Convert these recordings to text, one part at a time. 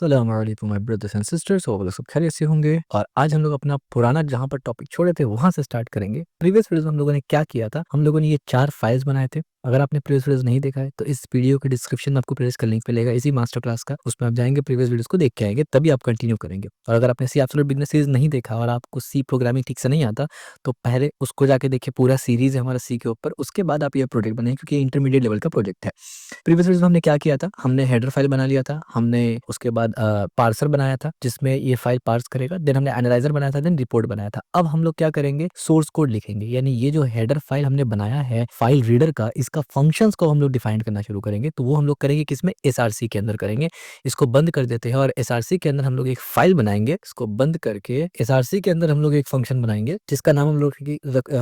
अस्सलाम वालेकुम my brothers and sisters, hope सब खैरियत से होंगे। और आज हम लोग अपना पुराना जहाँ पर टॉपिक छोड़े थे वहां से स्टार्ट करेंगे। प्रीवियस वीडियोस में हम लोगों ने क्या किया था, हम लोगों ने ये 4 फाइल्स बनाए थे। अगर आपने प्रीवियस वीडियोस नहीं देखा है तो इस वीडियो के डिस्क्रिप्शन में आपको प्लेलिस्ट का लिंक मिलेगा इसी मास्टर क्लास का, उसमें आप जाएंगे प्रीवियस वीडियोस को देख के आएंगे, तभी आप कंटिन्यू करेंगे। और अगर आपने सी एब्सोल्यूट बिगनर सीरीज नहीं देखा और आपको सी प्रोग्रामिंग ठीक से नहीं आता तो पहले उसको जाके देखिए, पूरा सीरीज है हमारा सी के ऊपर, उसके बाद आप ये प्रोजेक्ट बनाएंगे क्योंकि ये इंटरमीडिएट लेवल का प्रोजेक्ट है। प्रीवियस वीडियोस में हमने क्या किया था, हमने हेडर फाइल बना लिया था, हमने उसके बाद पार्सर बनाया था जिसमें ये फाइल पार्स करेगा, देन हमने एनालाइजर बनाया था, देन रिपोर्ट बनाया था। अब हम लोग क्या करेंगे, सोर्स कोड लिखेंगे, यानी ये जो हेडर फाइल हमने बनाया है फाइल रीडर का, इसका फंक्शंस को हम लोग डिफाइन करना शुरू करेंगे। तो वो हम लोग करेंगे किसमें, एसआरसी के अंदर करेंगे। इसको बंद कर देते हैं और एसआरसी के अंदर हम लोग एक फाइल बनाएंगे। इसको बंद करके एसआरसी के अंदर हम लोग एक फंक्शन बनाएंगे जिसका नाम हम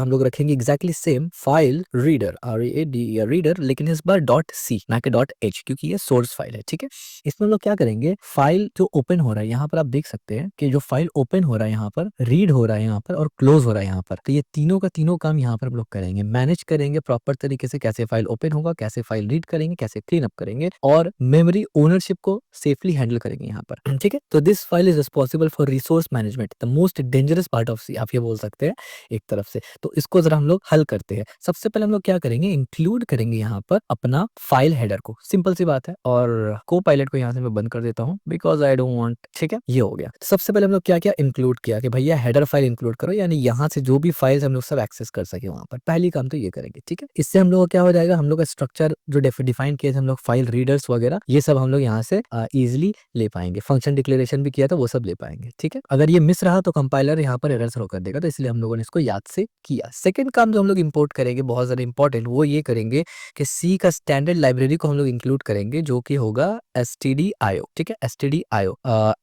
लोग रखेंगे exactly same, file reader, READER reader, लेकिन इस बार डॉट सी ना कि डॉट एच, क्योंकि ये सोर्स फाइल है। ठीक है, इसमें हम लोग क्या करेंगे, फाइल जो ओपन हो रहा है यहाँ पर आप देख सकते हैं कि जो फाइल ओपन हो रहा है यहाँ पर, रीड हो रहा है यहाँ पर और क्लोज हो रहा है यहाँ पर, तो ये तीनों का तीनों काम यहाँ पर हम लोग करेंगे, मैनेज करेंगे प्रॉपर तरीके से, कैसे फाइल ओपन होगा, कैसे फाइल रीड करेंगे, कैसे क्लीन अप करेंगे और मेमोरी ओनरशिप को सेफली हैंडल करेंगे यहाँ पर। ठीक है, तो this file is responsible for resource management, the most dangerous part of C, आप ये बोल सकते हैं एक तरफ से। तो इसको जरा हम लोग हल करते हैं। सबसे पहले हम लोग क्या करेंगे, इंक्लूड करेंगे यहाँ पर अपना फाइल हेडर को, सिंपल सी बात है। और को पायलट को यहाँ से मैं बंद कर देता हूँ बिकॉज आई डोंट वांट। ठीक है, ये हो गया। सबसे पहले हम लोग क्या क्या इंक्लूड किया कि भैया हेडर फाइल इंक्लूड करो, यानी यहाँ से जो भी फाइल्स हम लोग सब एक्सेस कर सके वहां पर, पहली काम तो ये करेंगे। ठीक है, इससे हम लोग क्या हो जाएगा, हम लोग का स्ट्रक्चर जो डिफाइन किया हम लोग फाइल रीडर्स वगैरह, ये सब हम लोग यहाँ से इजिली ले पाएंगे। फंक्शन डिक्लेरेशन भी किया था, वो सब ले पाएंगे। ठीक है, अगर ये मिस रहा तो कंपाइलर यहाँ पर एरर थ्रो कर देगा, तो इसलिए हम लोगों ने इसको याद से किया। सेकंड काम जो हम लोग इंपोर्ट करेंगे, बहुत ज्यादा इंपॉर्टेंट, वो ये करेंगे कि सी का स्टैंडर्ड लाइब्रेरी को हम लोग इंक्लूड करेंगे, जो कि होगा stdio। ठीक है, stdio,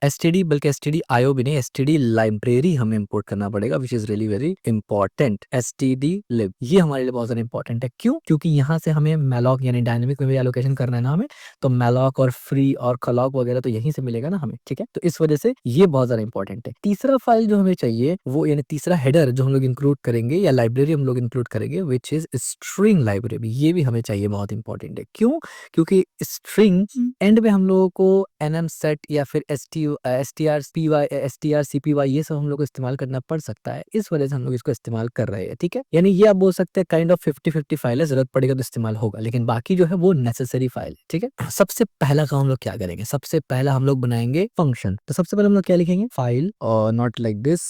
std बल्कि stdio भी नहीं, std लाइब्रेरी हमें इंपोर्ट करना पड़ेगा, which is really very important. std lib ये हमारे लिए बहुत ज्यादा इंपॉर्टेंट है। क्यों? क्योंकि यहाँ से हमें मैलॉक यानी डायनेमिक मेमोरी एलोकेशन करना है ना हमें, तो मैलॉक और फ्री और कलॉक वगैरह तो यहीं से मिलेगा ना हमें। ठीक है, तो इस वजह से ये बहुत ज्यादा इंपॉर्टेंट है। तीसरा फाइल जो हमें चाहिए वो, यानी तीसरा हेडर जो हम लोग इंक्लूड करेंगे या लाइब्रेरी हम लोग इंक्लूड करेंगे, विच इज स्ट्रिंग लाइब्रेरी, ये भी हमें चाहिए, बहुत इंपॉर्टेंट है। क्यों? क्योंकि स्ट्रिंग एंड में हम लोगों को nm set या फिर strcpy ये सब हम लोग को इस्तेमाल करना पड़ सकता है, इस वजह से हम लोग इसको इस्तेमाल कर रहे हैं। ठीक है, यानी ये आप बोल सकते हैं काइंड ऑफ 50-50 फाइल है, जरूरत पड़ेगा तो इस्तेमाल होगा, लेकिन बाकी जो है वो नेसेसरी फाइल है। ठीक है, सबसे पहला काम हम लोग क्या करेंगे, सबसे पहला हम लोग बनाएंगे फंक्शन। तो सबसे पहले हम लोग क्या लिखेंगे, फाइल और नॉट लाइक दिस,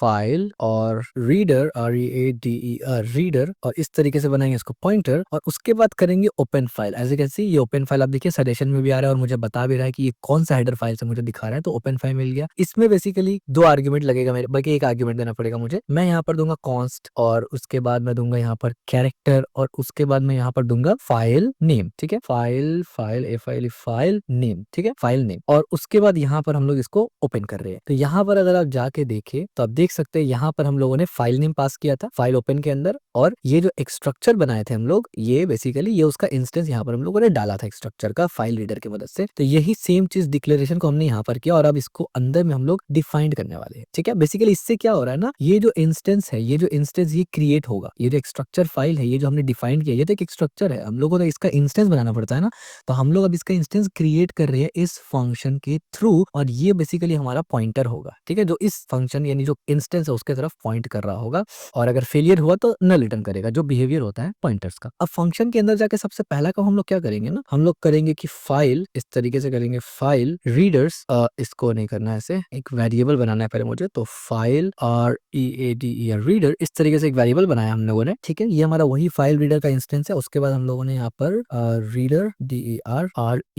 फाइल और रीडर, READER रीडर, और इस तरीके से बनाएंगे इसको पॉइंटर, और उसके बाद करेंगे open file. As you can see ये ओपन फाइल आप देखिए सजेशन में भी आ रहा है और मुझे बता भी रहा है कि ये कौन सा हेडर फाइल से मुझे दिखा रहा है, तो ओपन फाइल मिल गया। इसमें बेसिकली 2 आर्ग्यूमेंट लगेगा मेरे, बल्कि एक आर्ग्यूमेंट देना पड़ेगा मुझे। मैं यहाँ पर दूंगा कॉन्स्ट और उसके बाद मैं दूंगा यहाँ पर कैरेक्टर और उसके बाद मैं यहाँ पर दूंगा फाइल नेम। ठीक है, फाइल नेम। ठीक है, फाइल नेम, और उसके बाद यहाँ पर हम लोग इसको ओपन कर रहे हैं। तो यहाँ पर अगर आप जाके देखें तो आप देख सकते हैं यहाँ पर हम लोगों ने फाइल नेम पास किया था फाइल ओपन के अंदर, और ये जो एक स्ट्रक्चर बनाए थे हम लोग, ये बेसिकली ये उसका इंस्टेंस यहाँ पर हम लोगों ने डाला था एक स्ट्रक्चर का फाइल रीडर की मदद से। तो यही सेम चीज डिक्लेरेशन को हमने यहाँ पर किया, और अब इसको अंदर में हम लोग डिफाइंड करने वाले हैं। ठीक है, बेसिकली इससे क्या हो रहा है ना, ये जो इंस्टेंस है, ये जो इंस्टेंस ये क्रिएट होगा, ये जो एक स्ट्रक्चर फाइल है, ये जो हमने डिफाइंड किया, ये तो एक स्ट्रक्चर है, हम लोगों को इसका इंस्टेंस बनाना पड़ता है ना, तो हम लोग अब इसका इंस्टेंस क्रिएट कर रहे हैं इस फंक्शन के थ्रू, और ये बेसिकली हमारा पॉइंटर होगा। ठीक है, जो इस फंक्शन यानी जो इंस्टेंस है उसके तरफ पॉइंट कर रहा होगा, और अगर फेलियर हुआ तो नल रिटर्न करेगा, जो बिहेवियर होता है पॉइंटर्स का। अब फंक्शन के अंदर जाके सबसे पहला काम हम लोग क्या करेंगे ना, हम लोग करेंगे कि फाइल, इस तरीके से करेंगे फाइल रीडर्स, इसको नहीं करना है, ऐसे एक वेरिएबल बनाना है पहले मुझे, तो फाइल READER रीडर, इस तरीके से एक वेरिएबल बनाया हम लोगों ने। ठीक है, ये हमारा वही फाइल रीडर का इंस्टेंस है। उसके बाद हम लोगों ने यहाँ पर रीडर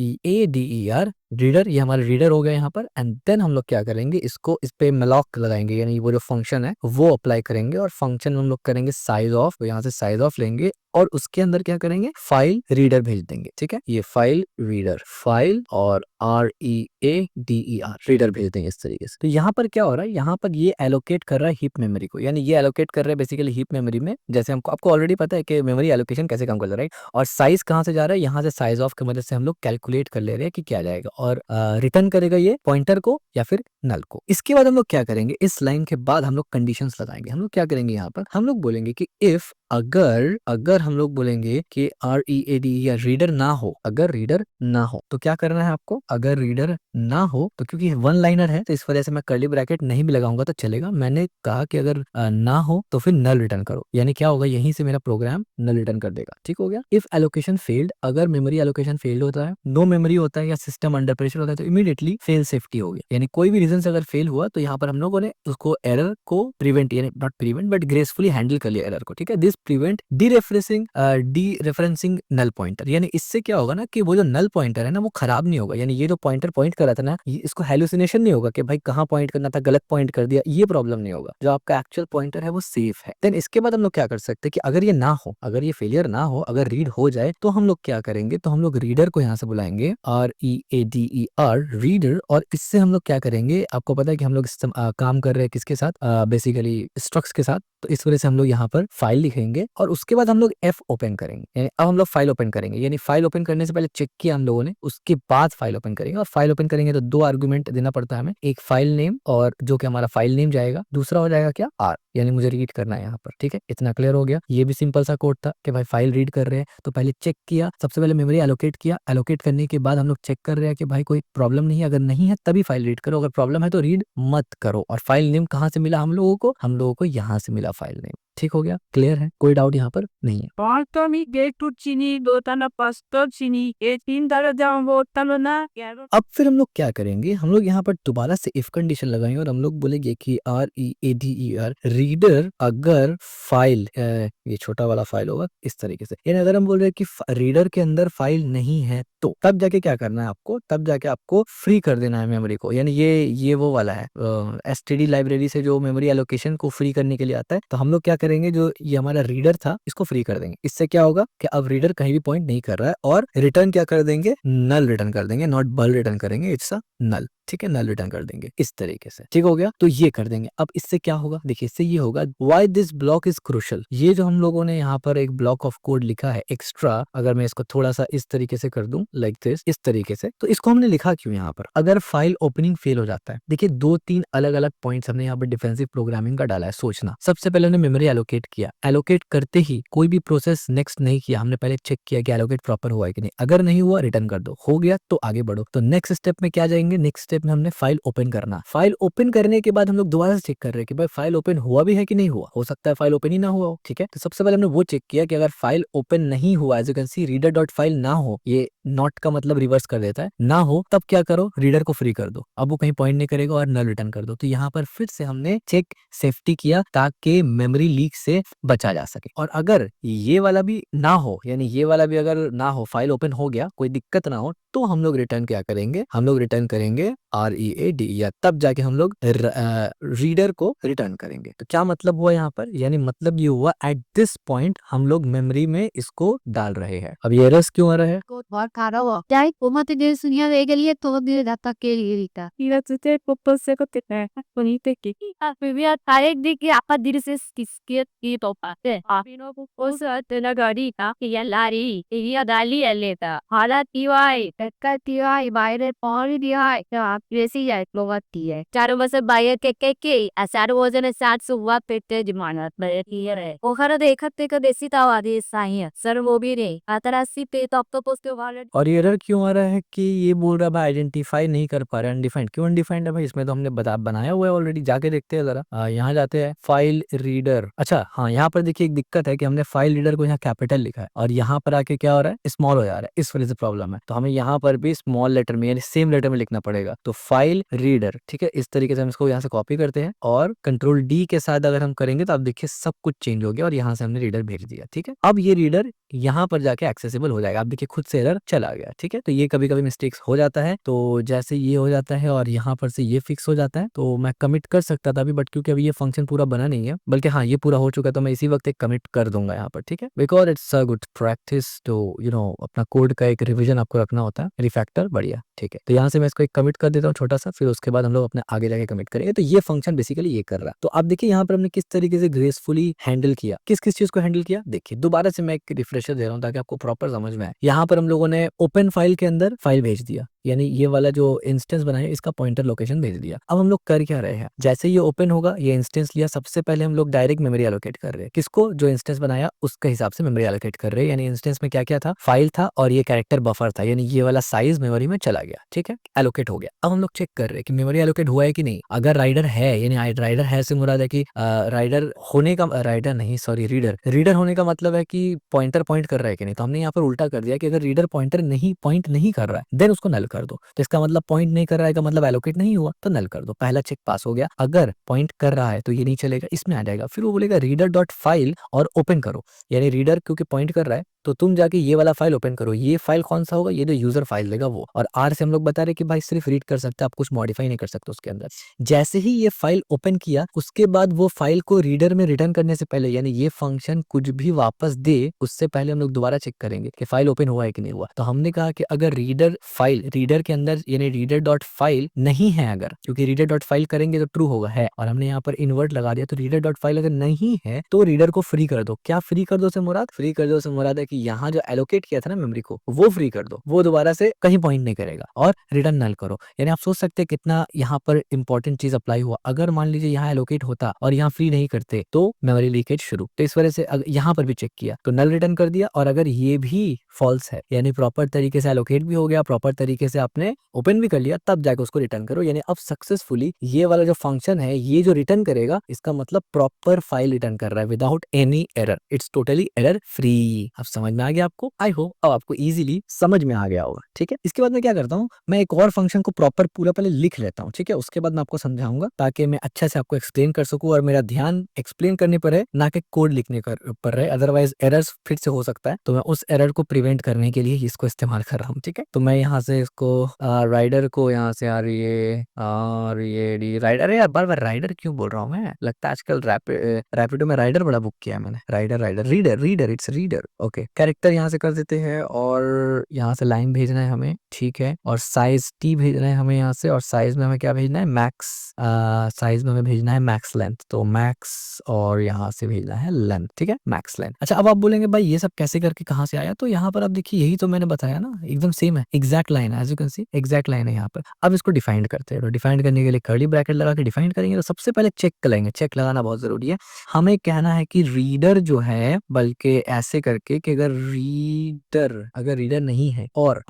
READER रीडर, ये हमारा रीडर हो गया यहाँ पर। एंड देन हम लोग क्या करेंगे, इसको इस पे मेलॉक लगाएंगे, यानी वो जो फंक्शन है वो अप्लाई करेंगे, और फंक्शन में हम लोग करेंगे साइज ऑफ, तो यहाँ से साइज ऑफ लेंगे और उसके अंदर क्या करेंगे, फाइल रीडर भेज देंगे। ठीक है, ये फाइल रीडर, फाइल और READER रीडर भेज देंगे इस तरीके से। तो यहाँ पर क्या हो रहा है, यहाँ पर ये एलोकेट कर रहा है हीप मेमोरी को, यानी ये एलोकेट कर रहा है बेसिकली हीप मेमोरी में, जैसे आपको ऑलरेडी पता है कि मेमोरी एलोकेशन कैसे काम कर रहा है। और साइज कहाँ से जा रहा है, यहाँ से साइज ऑफ की मदद से हम लोग कैलकुलेट कर ले रहे हैं कि क्या जाएगा, और रिटर्न करेगा ये पॉइंटर को या फिर नल को। इसके बाद हम लोग क्या करेंगे, इस लाइन के बाद हम लोग कंडीशंस लगाएंगे। हम लोग क्या करेंगे, यहाँ पर हम लोग बोलेंगे कि इफ अगर हम लोग बोलेंगे कि READ या रीडर ना हो, अगर रीडर ना हो तो क्या करना है आपको? अगर रीडर ना हो तो क्योंकि वन लाइनर है तो इस वजह से मैं कर्ली ब्रैकेट नहीं भी लगाऊंगा तो चलेगा। मैंने कहा कि अगर ना हो तो फिर नल रिटर्न करो, यानी क्या होगा, यहीं से मेरा प्रोग्राम नल रिटर्न कर देगा। ठीक हो गया। इफ एलोकेशन फेल्ड, अगर मेमोरी एलोकेशन फेल्ड होता है, नो मेमोरी होता है या सिस्टम अंडर प्रेशर होता है तो इमीडिएटली फेल सेफ्टी हो गया, यानी कोई भी रीजन से अगर फेल हुआ तो यहाँ पर हम लोगों ने उसको एरर को प्रिवेंट, यानी not prevent but gracefully handle कर लिया एरर को। ठीक है, this prevent dereferencing null pointer, यानी इससे क्या होगा ना कि वो जो नल पॉइंटर है ना वो खराब नहीं होगा, यानी ये जो पॉइंटर पॉइंट कर रहा था ना इसको हेलुसिनेशन नहीं होगा कि भाई कहाँ पॉइंट करना था, गलत पॉइंट कर दिया, ये प्रॉब्लम नहीं होगा। जो आपका एक्चुअल पॉइंटर है वो सेफ है। देन इसके बाद हम लोग क्या कर सकते हैं कि अगर ये ना हो, अगर ये फेलियर ना हो, अगर रीड हो जाए तो हम लोग क्या करेंगे, तो हम लोग रीडर को यहाँ से बुलाएंगे READER रीडर, और इससे हम लोग क्या करेंगे, आपको पता है कि हम लोग काम कर रहे हैं किसके साथ, बेसिकली स्ट्रक्स के साथ, तो इस वजह से हम लोग यहाँ पर फाइल लिखेंगे और उसके बाद हम लोग F ओपन करेंगे, यानी अब हम लोग फाइल ओपन करेंगे, यानी फाइल ओपन करने से पहले चेक किया हम लोगों ने, उसके बाद फाइल ओपन करेंगे। और फाइल ओपन करेंगे तो दो आर्गुमेंट देना पड़ता है हमें, एक फाइल नेम और जो कि हमारा फाइल नेम जाएगा, दूसरा हो जाएगा क्या R, यानी मुझे रीड करना है यहाँ पर। ठीक है, इतना क्लियर हो गया। ये भी सिंपल सा कोड था कि भाई फाइल रीड कर रहे हैं तो पहले चेक किया, सबसे पहले मेमोरी एलोकेट किया, एलोकेट करने के बाद हम लोग चेक कर रहे हैं कि भाई कोई प्रॉब्लम नहीं है, अगर नहीं है तभी फाइल रीड करो, अगर प्रॉब्लम है तो रीड मत करो। और फाइल नेम कहाँ से मिला हम लोगों को यहाँ से मिला फाइल नेम। ठीक हो गया, क्लियर है, कोई डाउट यहाँ पर नहीं है। Bartami getu chini dotana pastor chini e tin dara jambo talona yaro अब फिर हम लोग क्या करेंगे, हम लोग यहाँ पर दोबारा से इफ कंडीशन लगाएंगे और हम लोग बोलेंगे कि READER रीडर अगर फाइल, ये छोटा वाला फाइल होगा इस तरीके से, यानी अगर हम बोल रहे हैं कि रीडर के अंदर फाइल नहीं है तो तब जाके क्या करना है आपको, तब जाके आपको फ्री कर देना है मेमोरी को, यानी ये वो वाला है STD लाइब्रेरी से जो मेमोरी एलोकेशन को फ्री करने के लिए आता है। तो हम लोग क्या करेंगे, जो ये हमारा रीडर था इसको फ्री कर देंगे। इससे क्या होगा कि अब रीडर कहीं भी पॉइंट नहीं कर रहा है और रिटर्न क्या कर देंगे, नल रिटर्न कर देंगे, नॉट बल रिटर्न करेंगे, इट्स अ नल। ठीक है, नल रिटर्न कर देंगे इस तरीके से। ठीक हो गया, तो ये कर देंगे। अब इससे क्या होगा, देखिए इससे ये होगा, why this block is crucial, ये जो हम लोगों ने यहाँ पर एक ब्लॉक ऑफ कोड लिखा है एक्स्ट्रा, अगर मैं इसको थोड़ा सा इस तरीके से कर दूं, लाइक दिस, इस तरीके से, तो इसको हमने लिखा क्यों यहाँ पर, अगर फाइल ओपनिंग फेल हो जाता है, देखिए दो तीन अलग अलग पॉइंट्स हमने यहाँ पर डिफेंसिव प्रोग्रामिंग का डाला है। सोचना, सबसे पहले हमने मेमोरी एलोकेट किया, एलोकेट करते ही कोई भी प्रोसेस नेक्स्ट नहीं किया, हमने पहले चेक किया कि एलोकेट प्रॉपर हुआ है कि नहीं, अगर नहीं हुआ रिटर्न कर दो, हो गया तो आगे बढ़ो। तो नेक्स्ट स्टेप में क्या जाएंगे, नेक्स्ट स्टेप में हमने फाइल ओपन करना, फाइल ओपन करने के बाद हम लोग दोबारा से चेक कर रहे हैं कि भाई फाइल ओपन हुआ भी है कि नहीं हुआ, हो सकता है फाइल ओपन ही ना हुआ हो। ठीक है, तो सबसे पहले हमने वो चेक किया कि अगर फाइल ओपन नहीं हुआ, as you can see reader dot file ना हो, ये नॉट का मतलब रिवर्स कर देता है, ना हो तब क्या करो, रीडर को फ्री कर दो, अब वो कहीं पॉइंट नहीं करेगा और नल रिटर्न कर दो। तो यहाँ पर फिर से हमने चेक सेफ्टी किया ताकि मेमोरी लीक से बचा जा सके। और अगर ये वाला भी ना हो, यानी ये वाला भी अगर ना हो, फाइल ओपन हो गया, कोई दिक्कत ना हो, तो हम लोग रिटर्न क्या करेंगे, हम लोग रिटर्न करेंगे READ, या तब जाके हम लोग रीडर को रिटर्न करेंगे। तो क्या मतलब हुआ यहाँ पर, यानी मतलब ये हुआ एट दिस पॉइंट हम लोग मेमोरी में इसको डाल रहे हैं। अब ये रस क्यों आ रहा है, 곧 가라워. 야이 꼬마들 순이야 왜gel리에 도들 다타게 리리다. ira tute popose ko tete koni teki 아 비비야 다액디기 아빠 디르세스 디스키에 이 도파테. 아 pino po 오서 뜨나가리다. 이야 라리. 이야 달리 엘레다. 하라 티와이. 백카 티와이 바이레 Pauri दिया तो आप वैसे ही लोगती है चारों बस बाहर के असार वजन सात सुवा पेटे जमानत है ओखरा देखते का देसी तावा दे साही सर वो भी रे आतरासी पे तो अब तो पोस्ट वाले और ये एरर क्यों आ रहा है कि ये बोल रहा है भाई आइडेंटिफाई नहीं कर पा रहा है, अनडिफाइंड। क्यों अनडिफाइंड है भाई, इसमें तो हमने बनाया हुआ है ऑलरेडी, जाके देखते हैं जरा। यहाँ जाते हैं, फाइल रीडर, अच्छा हाँ, यहाँ पर देखिए एक दिक्कत है कि हमने फाइल रीडर को यहाँ कैपिटल लिखा है और यहाँ पर आके क्या हो रहा है, स्मॉल हो जा रहा है, इस वजह से प्रॉब्लम है। तो हमें यहाँ पर भी स्मॉल लेटर में यानी सेम लेटर में लिखना पड़ेगा। तो फाइल रीडर, ठीक है, इस तरीके से हम इसको यहाँ से कॉपी करते हैं और कंट्रोल D के साथ अगर हम करेंगे तो आप देखिए सब कुछ चेंज हो गया और यहाँ से हमने रीडर भेज दिया। ठीक है, अब ये रीडर यहाँ पर जाके एक्सेसिबल हो जाएगा। आप देखिए खुद से एरर चला गया। ठीक है, तो ये कभी कभी मिस्टेक्स हो जाता है। तो जैसे ये हो जाता है और यहाँ पर से ये फिक्स हो जाता है, तो मैं कमिट कर सकता था अभी, बट क्योंकि अभी ये फंक्शन पूरा बना नहीं है, बल्कि हाँ ये पूरा हो चुका है, तो मैं इसी वक्त एक कमिट कर दूंगा यहाँ पर। ठीक है, because it's a good practice to अपना कोड का एक रिविजन आपको रखना होता है, रिफैक्टर बढ़िया। ठीक है, तो यहाँ से मैं इसको एक कमिट कर देता हूँ छोटा सा, फिर उसके बाद हम लोग अपने आगे जाके कमिट करेंगे। तो ये फंक्शन बेसिकली ये कर रहा है। तो आप देखिए यहाँ पर हमने किस तरीके से ग्रेसफुली हैंडल किया, किस किस चीज को हैंडल किया। देखिए दोबारा से मैं एक रिफ्रेशर दे रहा हूँ ताकि आपको प्रॉपर समझ में आए। यहाँ पर हम लोगों ने ओपन फाइल के अंदर फाइल भेज दिया, यानी ये वाला जो इंस्टेंस बनाया इसका पॉइंटर लोकेशन भेज दिया। अब हम लोग कर क्या रहे हैं, जैसे ये ओपन होगा ये इंस्टेंस लिया, सबसे पहले हम लोग डायरेक्ट मेमोरी एलोकेट कर रहे हैं। किसको? जो इंस्टेंस बनाया उसके हिसाब से मेमोरी एलोकेट कर रहे हैं। यानी इंस्टेंस में क्या क्या था, फाइल था और ये कैरेक्टर बफर था, यानी ये वाला साइज मेमोरी में चला गया, ठीक है, एलोकेट हो गया। अब हम लोग चेक कर रहे हैं कि मेमोरी एलोकेट हुआ है कि नहीं। अगर राइडर है, यानी राइडर है से मुराद है कि राइडर होने का, राइडर नहीं सॉरी रीडर होने का मतलब है कि पॉइंटर पॉइंट कर रहा है कि नहीं। तो हमने यहाँ पर उल्टा कर दिया कि अगर रीडर पॉइंटर नहीं पॉइंट नहीं कर रहा है देन उसको नल कर दो। तो इसका मतलब पॉइंट नहीं कर रहा है का मतलब एलोकेट नहीं हुआ, तो नल कर दो। पहला चेक पास हो गया। अगर पॉइंट कर रहा है तो ये नहीं चलेगा, इसमें आ जाएगा। फिर वो बोलेगा रीडर डॉट फाइल और ओपन करो, यानी रीडर क्योंकि पॉइंट कर रहा है तो तुम जाके ये वाला फाइल ओपन करो। ये फाइल कौन सा होगा, ये जो यूजर फाइल देगा वो। और आर से हम लोग बता रहे कि भाई सिर्फ रीड कर सकते हैं, आप कुछ मॉडिफाई नहीं कर सकते उसके अंदर। जैसे ही ये फाइल ओपन किया उसके बाद वो फाइल को रीडर में रिटर्न करने से पहले, यानी ये फंक्शन कुछ भी वापस दे उससे पहले हम लोग दोबारा चेक करेंगे कि फाइल ओपन हुआ है कि नहीं हुआ। तो हमने कहा कि अगर रीडर फाइल रीडर के अंदर यानी रीडर डॉट फाइल नहीं है, अगर क्योंकि रीडर डॉट फाइल करेंगे तो ट्रू होगा है, और हमने यहाँ पर इन्वर्ट लगा दिया, तो रीडर डॉट फाइल अगर नहीं है तो रीडर को फ्री कर दो। क्या फ्री कर दो से मुराद? फ्री कर दो से मुराद है कि यहाँ जो एलोकेट किया था ना मेमोरी को वो फ्री कर दो, वो दोबारा से कहीं पॉइंट नहीं करेगा और रिटर्न नल करो। यानी आप सोच सकते हैं कितना यहाँ पर इंपॉर्टेंट चीज अप्लाई हुआ। अगर मान लीजिए यहाँ एलोकेट होता और यहाँ फ्री नहीं करते तो मेमोरी लीकेज शुरू। तो इस वजह से यहाँ पर भी चेक किया तो नल रिटर्न कर दिया। और अगर ये भी फॉल्स है यानी प्रॉपर तरीके से एलोकेट भी हो गया, प्रॉपर तरीके से आपने ओपन भी कर लिया, तब जाके उसको रिटर्न करो। यानी अब सक्सेसफुली ये वाला जो फंक्शन है ये जो रिटर्न करेगा इसका मतलब प्रॉपर फाइल रिटर्न कर रहा है without any error. It's totally error free. अब समझ में आ गया आपको? आई होप अब आपको इजीली समझ में आ गया होगा, ठीक है। इसके बाद मैं क्या करता हूँ, मैं एक और फंक्शन को प्रॉपर पूरा पहले लिख लेता हूँ, ठीक है। उसके बाद मैं आपको समझाऊंगा ताकि मैं अच्छा से आपको एक्सप्लेन कर सकूँ और मेरा ध्यान एक्सप्लेन करने पर है ना कि कोड लिखने पर रहे, अदरवाइज एरर्स फिर से हो सकता है। तो मैं उस एरर को प्रिवेंट करने के लिए इसको इस्तेमाल कर रहा हूँ, ठीक है। तो मैं यहाँ से इसको राइडर को यहाँ से आ रही है और ये राइडर है यार, बार बार राइडर क्यों बोल रहा हूँ मैं, लगता है आजकल रैपिडो में राइडर बड़ा बुक किया है मैंने। Rider reader it's reader. Okay, character यहाँ से कर देते हैं और यहाँ से लाइन भेजना है हमें, ठीक है। और साइज टी भेजना है हमें यहाँ से, और साइज में हमें क्या भेजना है, मैक्स। साइज में हमें भेजना है मैक्स लेंथ, तो मैक्स और यहाँ से भेजना है लेंथ, ठीक है, मैक्स लेंथ। अच्छा, अब आप बोलेंगे भाई ये सब कैसे करके कहाँ से आया, तो यहाँ पर आप देखिए यही तो मैंने बताया ना, एकदम सेम है, एग्जैक्ट लाइन है, as you can see exact line है यहाँ पर। अब इसको डिफाइन करते हैं, तो डिफाइन करने के लिए कर्ली ब्रैकेट लगा के डिफाइन करेंगे। तो सबसे पहले चेक करेंगे, चेक लगाना बहुत जरूरी है। हमें कहना है कि रीडर जो है, बल्कि ऐसे करके कि अगर रीडर नहीं है और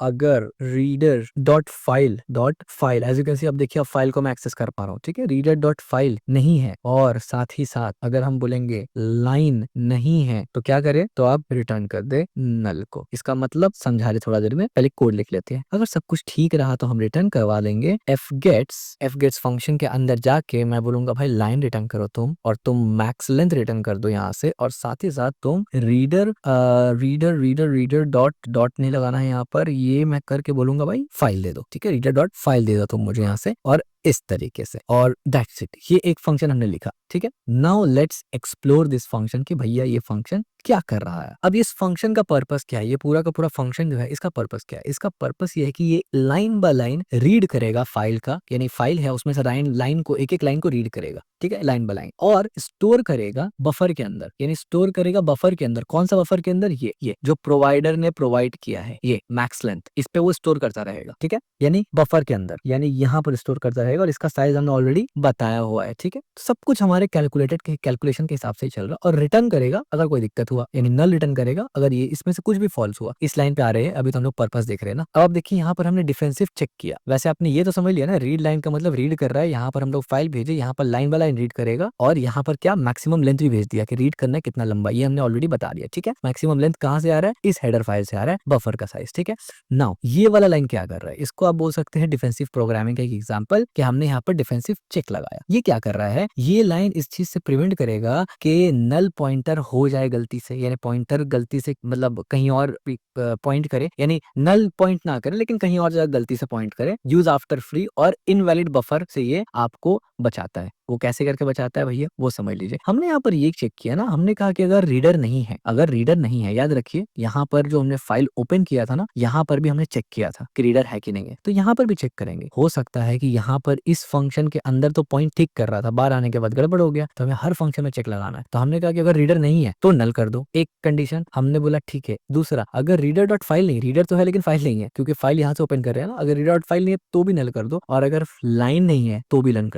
अगर reader dot file as you can see, अब देखिए अब फाइल को मैं एक्सेस कर पा रहा हूँ, ठीक है। रीडर डॉट फाइल नहीं है और साथ ही साथ अगर हम बोलेंगे लाइन नहीं है तो क्या करें, तो आप रिटर्न कर दे नल को। इसका मतलब समझा रहे थोड़ा देर में, पहले कोड लिख लेते हैं। अगर सब कुछ ठीक रहा तो हम रिटर्न करवा देंगे fgets फंक्शन के अंदर जाके मैं बोलूंगा भाई लाइन रिटर्न करो तुम, और तुम मैक्स लेंथ रिटर्न कर दो यहाँ से, और साथ ही साथ तुम रीडर डॉट नहीं लगाना है यहाँ पर, ये मैं करके बोलूंगा भाई फाइल दे दो, ठीक है। रीडर डॉट फाइल दे दो तुम मुझे यहाँ से, और इस तरीके से, और दैट्स इट। ये एक फंक्शन हमने लिखा, ठीक है। Now let's explore this function कि भैया ये फंक्शन क्या कर रहा है। अब इस फंक्शन का पर्पस क्या है, ये पूरा का पूरा फंक्शन जो है इसका पर्पस क्या है। इसका पर्पस ये है कि ये लाइन बाय लाइन रीड करेगा फाइल का, यानी फाइल है उसमें से लाइन को एक लाइन को रीड करेगा, ठीक है, लाइन बाय लाइन, और स्टोर करेगा बफर के अंदर, यानी स्टोर करेगा बफर के अंदर। कौन सा बफर के अंदर, ये जो प्रोवाइडर ने प्रोवाइड किया है, ये मैक्स लेंथ, इस पे वो स्टोर करता रहेगा, ठीक है, यानी बफर के अंदर, यानी यहाँ पर स्टोर करता रहेगा। और इसका साइज हमने ऑलरेडी बताया हुआ है, ठीक है। सब कुछ हमारे कैलकुलेशन के हिसाब से ही चल रहा है। और रिटर्न करेगा अगर कोई दिक्कत हुआ, यानी नल रिटर्न करेगा अगर ये इसमें से कुछ भी फॉल्स हुआ। इस लाइन पे आ रहे हैं, अभी तो हम लोग पर्पस देख रहे हैं ना। अब आप देखिए यहाँ पर हमने डिफेंसिव चेक किया। वैसे आपने ये तो समझ लिया ना, रीड लाइन का मतलब रीड कर रहा है, यहाँ पर हम लोग फाइल भेजे, यहाँ पर लाइन बाय लाइन रीड करेगा, और यहाँ पर क्या मैक्सिमम लेंथ भी भेज दिया कि रीड करना है कितना लंबा, ये हमने ऑलरेडी बता दिया, ठीक है। मैक्सिमम लेंथ कहाँ से आ रहा है, इस हेडर फाइल से आ रहा है, बफर का साइज, ठीक है। नाउ ये वाला लाइन क्या कर रहा है, इसको आप बोल सकते हैं डिफेंसिव प्रोग्रामिंग का एक एग्जांपल, कि हमने यहाँ पर डिफेंसिव चेक लगाया। ये क्या कर रहा है, ये लाइन इस चीज से प्रिवेंट करेगा कि नल पॉइंटर हो जाए गलती से, यानी पॉइंटर गलती से मतलब कहीं और पॉइंट करे, यानी नल पॉइंट ना करे लेकिन कहीं और जगह गलती से पॉइंट करे। यूज आफ्टर फ्री और इनवैलिड बफर से ये आपको बचाता है, वो कैसे करके बचाता है भैया, वो समझ लीजिए। हमने यहाँ पर ये चेक किया ना, हमने कहा कि अगर रीडर नहीं है, अगर रीडर नहीं है, याद रखिए यहाँ पर जो हमने फाइल ओपन किया था ना, यहाँ पर भी हमने चेक किया था कि रीडर है कि नहीं है, तो यहाँ पर भी चेक करेंगे। हो सकता है कि यहाँ पर इस फंक्शन के अंदर तो पॉइंट ठीक कर रहा था, बाहर आने के बाद गड़बड़ हो गया, तो हमें हर फंक्शन में चेक लगाना है। तो हमने कहा कि अगर रीडर नहीं है तो नल कर दो, एक कंडीशन हमने बोला ठीक है। दूसरा, अगर रीडर डॉट फाइल नहीं, रीडर तो है लेकिन फाइल नहीं है, क्योंकि फाइल यहाँ से ओपन कर रहे हैं ना, अगर रीडर डॉट फाइल नहीं है तो भी नल कर दो, और अगर लाइन नहीं है तो भी नल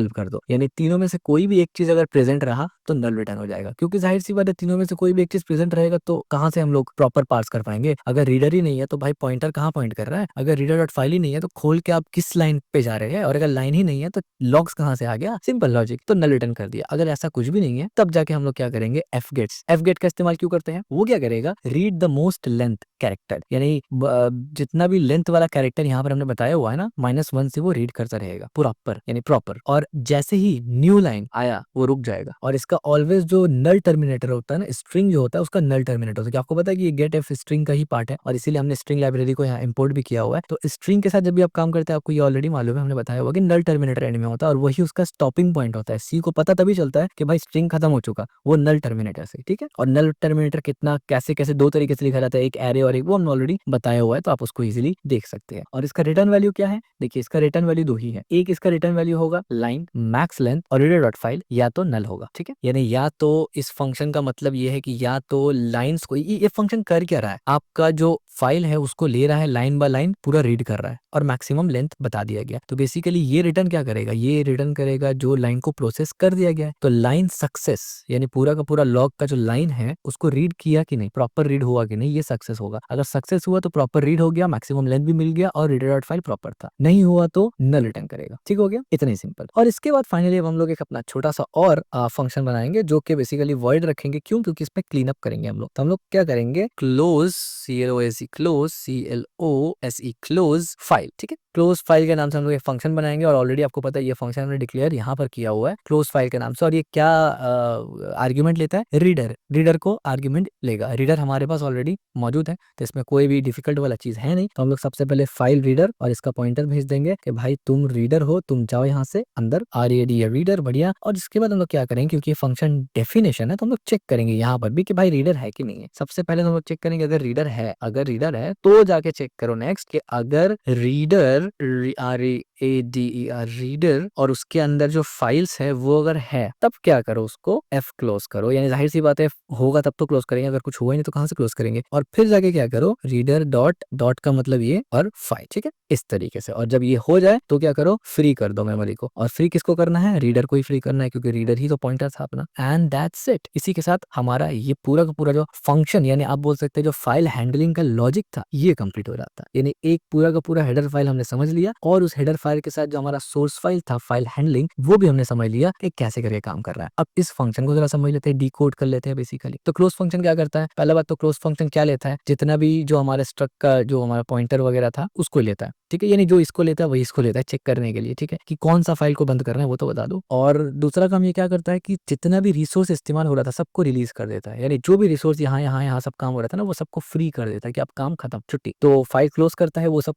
कर दो। यानी तीनों में से कोई भी एक चीज अगर प्रेजेंट रहा तो नल रिटर्न हो जाएगा, क्योंकि जाहिर सी बात है तीनों में से कोई भी एक चीज प्रेजेंट रहेगा तो कहाँ से हम लोग प्रॉपर पार्स कर पाएंगे। अगर रीडर ही नहीं है तो भाई पॉइंटर कहाँ पॉइंट कर रहा है, अगर रीडर डॉट फाइल ही नहीं है तो खोल के आप किस लाइन पे जा रहे हैं, और अगर लाइन ही नहीं है तो लॉग्स कहाँ से आ गया, सिंपल लॉजिक, तो नल रिटर्न कर दिया। अगर ऐसा कुछ भी नहीं है तब जाके हम लोग क्या करेंगे, एफ गेट का इस्तेमाल क्यों करते हैं, वो क्या करेगा, read the most length character, यानी जितना भी लेंथ वाला कैरेक्टर यहाँ पर हमने बताया हुआ है ना, -1 से वो रीड करता रहेगा प्रॉपर, यानी प्रॉपर, और जैसे ही न्यू लाइन आया वो रुक जाएगा। और इसका ऑलवेज जो नल टर्मिनेटर होता है ना, स्ट्रिंग जो होता है उसका नल टर्मिनेटर होता है। आपको पता है कि ये गेट एफ स्ट्रिंग का ही पार्ट है, और इसीलिए हमने स्ट्रिंग लाइब्रेरी को यहाँ इंपोर्ट भी किया हुआ है। तो स्ट्रिंग के साथ जब भी आप काम करते हैं आपको ये ऑलरेडी मालूम है, हमने बताया हुआ कि नल टर्मिनेटर एंड में होता है, और वही उसका स्टॉपिंग पॉइंट होता है। सी को पता तभी चलता है कि भाई स्ट्रिंग खत्म हो चुका, वो नल टर्मिनेटर से, ठीक है। और नल टर्मिनेटर कितना कैसे कैसे दो तरीके से लिखा जाता है, एक एरे और एक, वो हमने ऑलरेडी बताया हुआ है, तो आप उसको इजीली देख सकते हैं। और इसका रिटर्न वैल्यू क्या है, देखिए इसका रिटर्न वैल्यू दो ही है, एक इसका रिटर्न वैल्यू होगा लाइन मैक्स लेंथ, और रीडर डॉट फाइल या तो नल होगा, ठीक है। यानी या तो इस फंक्शन का मतलब ये है कि या तो लाइंस को, ये फंक्शन कर क्या रहा है, आपका जो फाइल है उसको ले रहा है, लाइन बाय लाइन पूरा रीड कर रहा है, और मैक्सिमम लेंथ बता दिया गया। तो बेसिकली ये रिटर्न क्या करेगा, ये रिटर्न करेगा जो लाइन को प्रोसेस कर दिया गया है। तो लाइन सक्सेस, यानी पूरा का पूरा लॉग का जो लाइन है उसको रीड किया कि नहीं, प्रॉपर रीड हुआ कि नहीं, ये सक्सेस होगा। अगर सक्सेस हुआ तो प्रॉपर रीड हो गया, मैक्सिमम लेंथ भी मिल गया, और रीडर डॉट फाइल प्रॉपर था। नहीं हुआ तो नल रिटर्न करेगा, ठीक हो गया, इतना ही सिंपल। और इसके बाद फाइनली अब हम लोग एक अपना छोटा सा और फंक्शन बनाएंगे जो कि बेसिकली वॉइड रखेंगे, क्यों, क्योंकि इसमें क्लीन अप करेंगे हम लोग। तो हम लोग क्या करेंगे, क्लोज, CLOSE क्लोज फाइल, ठीक है। क्लोज फाइल के नाम से हम लोग एक फंक्शन बनाएंगे, और ऑलरेडी आपको पता है ये फंक्शन हमने डिक्लेयर यहाँ पर किया हुआ है क्लोज फाइल के नाम से। और ये क्या आर्ग्यूमेंट लेता है, रीडर को आर्ग्यूमेंट लेगा। रीडर हमारे पास ऑलरेडी मौजूद है, तो इसमें कोई भी डिफिकल्ट वाला चीज है नहीं। तो हम लोग सबसे पहले फाइल रीडर और इसका पॉइंटर भेज देंगे कि भाई तुम रीडर हो, तुम जाओ यहाँ से अंदर, RAD रीडर, बढ़िया। और इसके बाद हम लोग क्या करेंगे, क्योंकि ये फंक्शन डेफिनेशन है तो हम लोग चेक करेंगे यहाँ पर भी कि भाई रीडर है कि नहीं है। सबसे पहले हम लोग चेक करेंगे अगर रीडर है, अगर रीडर है तो जाके चेक करो नेक्स्ट कि अगर रीडर RADER रीडर और उसके अंदर जो फाइल्स है वो अगर है तब क्या करो, उसको F क्लोज करो। यानी जाहिर सी बात है होगा तब तो क्लोज करेंगे, अगर कुछ हुआ ही नहीं तो कहाँ से क्लोज करेंगे। और फिर जाके क्या करो, रीडर डॉट का मतलब ये और फाइल, ठीक है, इस तरीके से। और जब ये हो जाए तो क्या करो, फ्री कर दो मेमोरी को। और फ्री किसको करना है, रीडर को ही फ्री करना है, क्योंकि रीडर ही तो पॉइंटर था अपना। And that's it. इसी के साथ हमारा ये पूरा का पूरा जो फंक्शन, यानी आप बोल सकते हैं जो फाइल हैंडलिंग का लॉजिक था, ये कंप्लीट हो जाता है। यानी एक पूरा का पूरा हेडर फाइल हमने समझ लिया, और उस हेडर फाइल के साथ जो हमारा सोर्स फाइल था फाइल हैंडलिंग, वो भी हमने समझ लिया कि कैसे करके काम कर रहा है। अब इस फंक्शन को जरा समझ लेते हैं, डिकोड कर लेते हैं बेसिकली। तो क्लोज फंक्शन क्या करता है, पहला बात तो क्लोज फंक्शन क्या लेता है, जितना भी जो हमारे स्ट्रक का जो हमारा पॉइंटर वगैरह था उसको लेता है, ठीक है। यानी जो इसको लेता है वही इसको लेता है चेक करने के लिए, ठीक है, कि कौन सा फाइल को बंद करना है वो तो बता दो। और दूसरा काम ये क्या करता है कि जितना भी रिसोर्स इस्तेमाल हो रहा था सबको रिलीज कर देता है। यानी जो भी रिसोर्स यहाँ सब काम हो रहा था ना, वो सबको फ्री कर देता है कि अब काम खत्म, छुट्टी। तो फाइल क्लोज करता है वो सब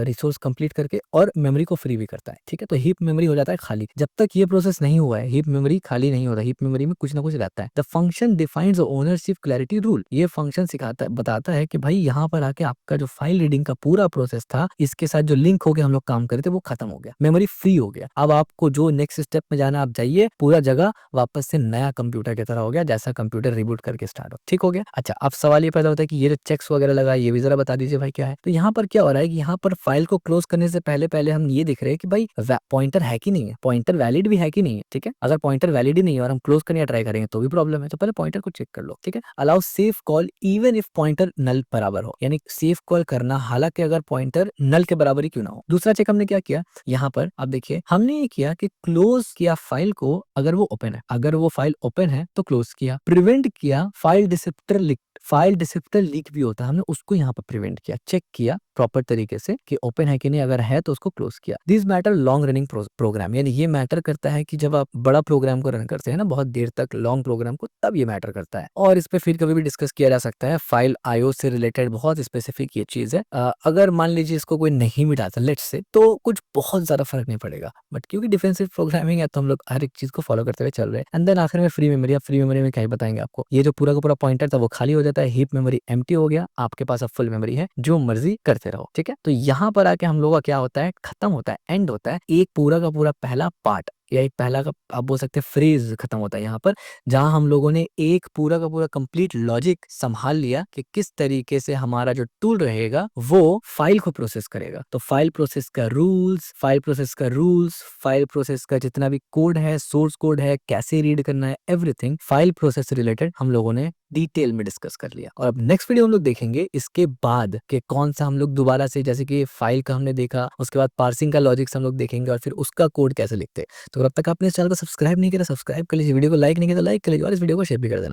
रिसोर्स कंप्लीट करके, और मेमोरी को फ्री भी करता है, ठीक है। तो हीप मेमोरी हो जाता है खाली। जब तक ये प्रोसेस नहीं हुआ है हीप मेमोरी खाली नहीं होता, हीप मेमोरी में कुछ ना कुछ रहता है। The function defines ownership clarity rule. ये फंक्शन सिखाता है, बताता है कि भाई यहाँ पर आके आपका जो फाइल रीडिंग का पूरा प्रोसेस था, इसके साथ जो लिंक हो गया हम लोग काम करे थे, वो खत्म हो गया, मेमोरी फ्री हो गया। अब आपको जो नेक्स्ट स्टेप में जाना आप जाइए, पूरा जगह वापस से नया कंप्यूटर की तरह हो गया, जैसा कंप्यूटर रिबूट करके स्टार्ट हो, ठीक हो गया। अच्छा, अब सवाल ये पैदा होता है कि ये जो चेक्स वगैरह लगा ये भी जरा बता दीजिए भाई क्या है। तो यहाँ पर क्या हो रहा है कि यहाँ पर फाइल को क्लोज करने से पहले हम ये देख रहे हैं कि भाई पॉइंटर है कि नहीं है, पॉइंटर वैलिड भी है कि नहीं है, ठीक है। अगर पॉइंटर वैलिड ही नहीं है और हम क्लोज करने ट्राई करेंगे तो भी प्रॉब्लम है, तो पहले पॉइंटर को चेक कर लो, ठीक है। Allow safe call even if pointer null बराबर हो, यानी सेफ कॉल करना हालांकि अगर पॉइंटर नल के बराबर ही क्यों ना हो। दूसरा चेक हमने क्या किया, यहाँ पर आप देखिए हमने ये किया कि क्लोज किया फाइल को अगर वो ओपन है, अगर वो फाइल ओपन है तो क्लोज किया, प्रिवेंट किया file descriptor file descriptor leak भी होता है, हमने उसको यहाँ पर प्रिवेंट किया, चेक किया प्रॉपर तरीके से कि ओपन है कि नहीं, अगर है तो उसको क्लोज किया। This matter long running program, यानी ये मैटर करता है कि जब आप बड़ा प्रोग्राम को रन करते हैं ना, बहुत देर तक लॉन्ग प्रोग्राम को, तब ये मैटर करता है। और इस पे फिर कभी भी डिस्कस किया जा सकता है, फाइल आईओ से रिलेटेड बहुत स्पेसिफिक ये चीज है। अगर मान लीजिए इसको कोई नहीं मिटाता लेट्स से, तो कुछ बहुत ज्यादा फर्क नहीं पड़ेगा, बट क्योंकि डिफेंसिव प्रोग्रामिंग है तो हम लोग हर एक चीज को फॉलो करते हुए चल रहे हैं। एंड देन आखिर में फ्री मेमोरी, फ्री मेमोरी में क्या ही बताएंगे आपको, ये जो पूरा का पूरा पॉइंटर था वो खाली हो जाता है, हीप मेमोरी एम्प्टी हो गया, आपके पास अब फुल मेमोरी है, जो मर्जी करते रहो, ठीक है। तो यहाँ पर आके हम लोगों का क्या होता है, खत्म होता है, एंड होता है एक पूरा का पूरा पहला पार्ट, या एक पहला का आप बोल सकते हैं फ्रेज खत्म होता है यहाँ पर, जहां हम लोगों ने एक पूरा का पूरा कंप्लीट लॉजिक संभाल लिया कि किस तरीके से हमारा जो टूल रहेगा वो फाइल को प्रोसेस करेगा। तो फाइल प्रोसेस का रूल्स, फाइल प्रोसेस का जितना भी कोड है, सोर्स कोड है, कैसे रीड करना है, एवरीथिंग फाइल प्रोसेस से रिलेटेड हम लोगों ने डिटेल में डिस्कस कर लिया। और अब नेक्स्ट वीडियो हम लोग देखेंगे इसके बाद कि कौन सा हम लोग दोबारा से, जैसे कि फाइल का हमने देखा, उसके बाद पार्सिंग का लॉजिक्स हम लोग देखेंगे और फिर उसका कोड कैसे लिखते हैं। तो अब तक आपने इस चैनल को सब्सक्राइब नहीं किया, सब्सक्राइब कर लीजिए, वीडियो को लाइक नहीं किया तो लाइक कर लीजिए और इस वीडियो को शेयर भी कर देना।